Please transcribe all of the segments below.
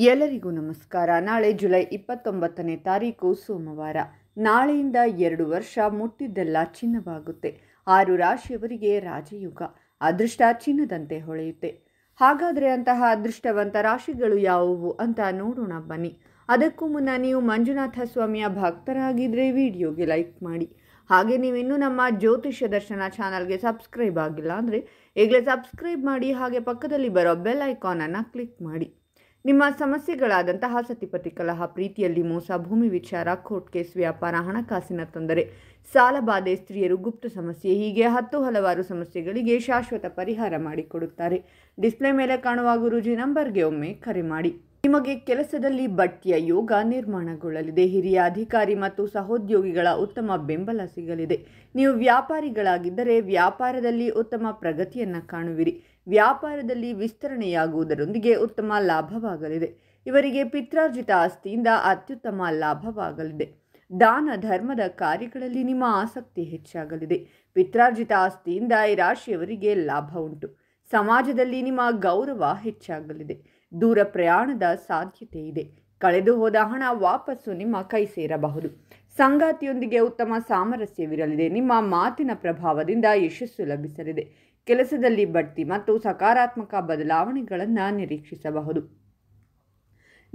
ಎಲ್ಲರಿಗೂ ನಮಸ್ಕಾರ. ನಾಳೆ ಜುಲೈ 29ನೇ ತಾರೀಕು ಸೋಮವಾರ. ನಾಳೆಯಿಂದ 2 ವರ್ಷ ಮುಟ್ಟಿದ್ದೆಲ್ಲ ಚಿನ್ನವಾಗುತ್ತೆ. 6 ರಾಶಿಯವರಿಗೆ ರಾಜಯೋಗ, ಅದೃಷ್ಟ ಚಿನ್ನದಂತೆ ಹೊಳೆಯುತ್ತೆ. ಹಾಗಾದರೆ ಅಂತಹ ಅದೃಷ್ಟವಂತ ರಾಶಿಗಳು ಯಾವುವು ಅಂತ ನೋಡೋಣ ಬನ್ನಿ. ಅದಕ್ಕೂ ಮುನ್ನ ನೀವು ಮಂಜುನಾಥ ಸ್ವಾಮಿಯ ಭಕ್ತರಾಗಿದ್ದರೆ ವಿಡಿಯೋಗೆ ಲೈಕ್ ಮಾಡಿ. ಹಾಗೆ ನೀವಿನ್ನೂ ನಮ್ಮ ಜ್ಯೋತಿಷ್ಯ ದರ್ಶನ ಚಾನಲ್ಗೆ ಸಬ್ಸ್ಕ್ರೈಬ್ ಆಗಿಲ್ಲ ಅಂದರೆ ಈಗಲೇ ಸಬ್ಸ್ಕ್ರೈಬ್ ಮಾಡಿ. ಹಾಗೆ ಪಕ್ಕದಲ್ಲಿ ಬರೋ ಬೆಲ್ ಐಕಾನನ್ನು ಕ್ಲಿಕ್ ಮಾಡಿ. ನಿಮ್ಮ ಸಮಸ್ಯೆಗಳಾದಂತಹ ಸತಿಪತಿ ಕಲಹ, ಪ್ರೀತಿಯಲ್ಲಿ ಮೋಸ, ಭೂಮಿ ವಿಚಾರ, ಕೋರ್ಟ್ ಕೇಸ್, ವ್ಯಾಪಾರ, ಹಣಕಾಸಿನ ತೊಂದರೆ, ಸಾಲಬಾಧೆ, ಸ್ತ್ರೀಯರು, ಗುಪ್ತ ಸಮಸ್ಯೆ, ಹೀಗೆ ಹಲವಾರು ಸಮಸ್ಯೆಗಳಿಗೆ ಶಾಶ್ವತ ಪರಿಹಾರ ಮಾಡಿಕೊಡುತ್ತಾರೆ. ಡಿಸ್ಪ್ಲೇ ಮೇಲೆ ಕಾಣುವ ಗುರೂಜಿ ನಂಬರ್ಗೆ ಒಮ್ಮೆ ಕರೆ ಮಾಡಿ. ನಿಮಗೆ ಕೆಲಸದಲ್ಲಿ ಬಡ್ತಿಯ ಯೋಗ ನಿರ್ಮಾಣಗೊಳ್ಳಲಿದೆ. ಹಿರಿಯ ಅಧಿಕಾರಿ ಮತ್ತು ಸಹೋದ್ಯೋಗಿಗಳ ಉತ್ತಮ ಬೆಂಬಲ ಸಿಗಲಿದೆ. ನೀವು ವ್ಯಾಪಾರಿಗಳಾಗಿದ್ದರೆ ವ್ಯಾಪಾರದಲ್ಲಿ ಉತ್ತಮ ಪ್ರಗತಿಯನ್ನು ಕಾಣುವಿರಿ. ವ್ಯಾಪಾರದಲ್ಲಿ ವಿಸ್ತರಣೆಯಾಗುವುದರೊಂದಿಗೆ ಉತ್ತಮ ಲಾಭವಾಗಲಿದೆ. ಇವರಿಗೆ ಪಿತ್ರಾರ್ಜಿತ ಆಸ್ತಿಯಿಂದ ಅತ್ಯುತ್ತಮ ಲಾಭವಾಗಲಿದೆ. ದಾನ ಧರ್ಮದ ಕಾರ್ಯಗಳಲ್ಲಿ ನಿಮ್ಮ ಆಸಕ್ತಿ ಹೆಚ್ಚಾಗಲಿದೆ. ಪಿತ್ರಾರ್ಜಿತ ಆಸ್ತಿಯಿಂದ ಈ ರಾಶಿಯವರಿಗೆ ಲಾಭ ಉಂಟು. ಸಮಾಜದಲ್ಲಿ ನಿಮ್ಮ ಗೌರವ ಹೆಚ್ಚಾಗಲಿದೆ. ದೂರ ಪ್ರಯಾಣದ ಸಾಧ್ಯತೆ ಇದೆ. ಕಳೆದು ಹೋದ ಹಣ ವಾಪಸ್ಸು ನಿಮ್ಮ ಕೈ ಸೇರಬಹುದು. ಸಂಗಾತಿಯೊಂದಿಗೆ ಉತ್ತಮ ಸಾಮರಸ್ಯವಿರಲಿದೆ. ನಿಮ್ಮ ಮಾತಿನ ಪ್ರಭಾವದಿಂದ ಯಶಸ್ಸು ಲಭಿಸಲಿದೆ. ಕೆಲಸದಲ್ಲಿ ಬಡ್ತಿ ಮತ್ತು ಸಕಾರಾತ್ಮಕ ಬದಲಾವಣೆಗಳನ್ನು ನಿರೀಕ್ಷಿಸಬಹುದು.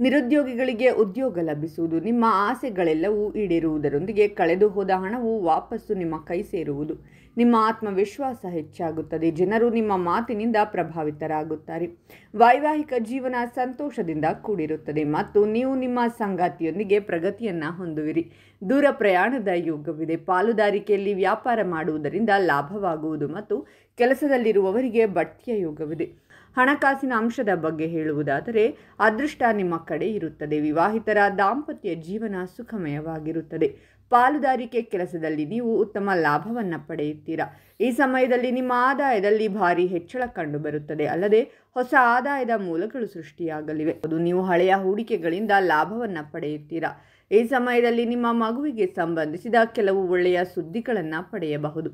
ನಿರುದ್ಯೋಗಿಗಳಿಗೆ ಉದ್ಯೋಗ ಲಭಿಸುವುದು. ನಿಮ್ಮ ಆಸೆಗಳೆಲ್ಲವೂ ಈಡೇರುವುದರೊಂದಿಗೆ ಕಳೆದು ಹೋದ ಹಣವು ವಾಪಸ್ಸು ನಿಮ್ಮ ಕೈ ಸೇರುವುದು. ನಿಮ್ಮ ಆತ್ಮವಿಶ್ವಾಸ ಹೆಚ್ಚಾಗುತ್ತದೆ. ಜನರು ನಿಮ್ಮ ಮಾತಿನಿಂದ ಪ್ರಭಾವಿತರಾಗುತ್ತಾರೆ. ವೈವಾಹಿಕ ಜೀವನ ಸಂತೋಷದಿಂದ ಕೂಡಿರುತ್ತದೆ ಮತ್ತು ನೀವು ನಿಮ್ಮ ಸಂಗಾತಿಯೊಂದಿಗೆ ಪ್ರಗತಿಯನ್ನು ಹೊಂದುವಿರಿ. ದೂರ ಪ್ರಯಾಣದ ಯೋಗವಿದೆ. ಪಾಲುದಾರಿಕೆಯಲ್ಲಿ ವ್ಯಾಪಾರ ಮಾಡುವುದರಿಂದ ಲಾಭವಾಗುವುದು ಮತ್ತು ಕೆಲಸದಲ್ಲಿರುವವರಿಗೆ ಬಡ್ತಿಯ ಯೋಗವಿದೆ. ಹಣಕಾಸಿನ ಅಂಶದ ಬಗ್ಗೆ ಹೇಳುವುದಾದರೆ ಅದೃಷ್ಟ ನಿಮ್ಮ ಕಡೆ ಇರುತ್ತದೆ. ವಿವಾಹಿತರ ದಾಂಪತ್ಯ ಜೀವನ ಸುಖಮಯವಾಗಿರುತ್ತದೆ. ಪಾಲುದಾರಿಕೆ ಕೆಲಸದಲ್ಲಿ ನೀವು ಉತ್ತಮ ಲಾಭವನ್ನು ಪಡೆಯುತ್ತೀರಾ. ಈ ಸಮಯದಲ್ಲಿ ನಿಮ್ಮ ಆದಾಯದಲ್ಲಿ ಭಾರಿ ಹೆಚ್ಚಳ ಕಂಡುಬರುತ್ತದೆ. ಅಲ್ಲದೆ ಹೊಸ ಆದಾಯದ ಮೂಲಗಳು ಸೃಷ್ಟಿಯಾಗಲಿವೆ. ಅದು ನೀವು ಹಳೆಯ ಹೂಡಿಕೆಗಳಿಂದ ಲಾಭವನ್ನು ಪಡೆಯುತ್ತೀರಾ. ಈ ಸಮಯದಲ್ಲಿ ನಿಮ್ಮ ಮಗುವಿಗೆ ಸಂಬಂಧಿಸಿದ ಕೆಲವು ಒಳ್ಳೆಯ ಸುದ್ದಿಗಳನ್ನು ಪಡೆಯಬಹುದು.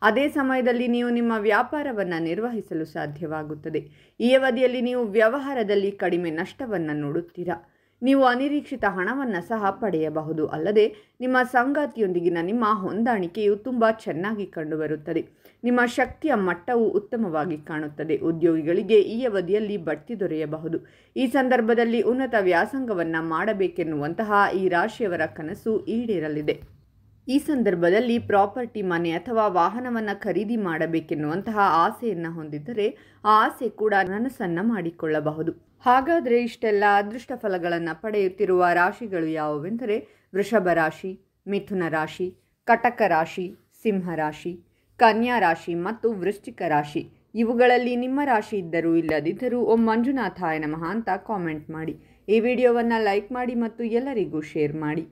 ಅದೇ ಸಮಯದಲ್ಲಿ ನೀವು ನಿಮ್ಮ ವ್ಯಾಪಾರವನ್ನು ನಿರ್ವಹಿಸಲು ಸಾಧ್ಯವಾಗುತ್ತದೆ. ಈ ಅವಧಿಯಲ್ಲಿ ನೀವು ವ್ಯವಹಾರದಲ್ಲಿ ಕಡಿಮೆ ನಷ್ಟವನ್ನು ನೋಡುತ್ತೀರಾ. ನೀವು ಅನಿರೀಕ್ಷಿತ ಹಣವನ್ನು ಸಹ ಪಡೆಯಬಹುದು. ಅಲ್ಲದೆ ನಿಮ್ಮ ಸಂಗಾತಿಯೊಂದಿಗಿನ ನಿಮ್ಮ ಹೊಂದಾಣಿಕೆಯು ತುಂಬ ಚೆನ್ನಾಗಿ ಕಂಡುಬರುತ್ತದೆ. ನಿಮ್ಮ ಶಕ್ತಿಯ ಮಟ್ಟವು ಉತ್ತಮವಾಗಿ ಕಾಣುತ್ತದೆ. ಉದ್ಯೋಗಿಗಳಿಗೆ ಈ ಅವಧಿಯಲ್ಲಿ ಬಡ್ತಿ ದೊರೆಯಬಹುದು. ಈ ಸಂದರ್ಭದಲ್ಲಿ ಉನ್ನತ ವ್ಯಾಸಂಗವನ್ನು ಮಾಡಬೇಕೆನ್ನುವಂತಹ ಈ ರಾಶಿಯವರ ಕನಸು ಈಡೇರಲಿದೆ. ಈ ಸಂದರ್ಭದಲ್ಲಿ ಪ್ರಾಪರ್ಟಿ, ಮನೆ ಅಥವಾ ವಾಹನವನ್ನು ಖರೀದಿ ಮಾಡಬೇಕೆನ್ನುವಂತಹ ಆಸೆಯನ್ನು ಹೊಂದಿದ್ದರೆ ಆ ಆಸೆ ಕೂಡ ನನಸನ್ನು ಮಾಡಿಕೊಳ್ಳಬಹುದು. ಹಾಗಾದರೆ ಇಷ್ಟೆಲ್ಲ ಅದೃಷ್ಟ ಫಲಗಳನ್ನು ಪಡೆಯುತ್ತಿರುವ ರಾಶಿಗಳು ಯಾವುವೆಂದರೆ ವೃಷಭ ರಾಶಿ, ಮಿಥುನ ರಾಶಿ, ಕಟಕ ರಾಶಿ, ಸಿಂಹ ರಾಶಿ, ಕನ್ಯಾ ರಾಶಿ ಮತ್ತು ವೃಶ್ಚಿಕ ರಾಶಿ. ಇವುಗಳಲ್ಲಿ ನಿಮ್ಮ ರಾಶಿ ಇದ್ದರೂ ಇಲ್ಲದಿದ್ದರೂ ಓಂ ಮಂಜುನಾಥಾಯ ನಮಃ ಅಂತ ಕಾಮೆಂಟ್ ಮಾಡಿ. ಈ ವಿಡಿಯೋವನ್ನು ಲೈಕ್ ಮಾಡಿ ಮತ್ತು ಎಲ್ಲರಿಗೂ ಶೇರ್ ಮಾಡಿ.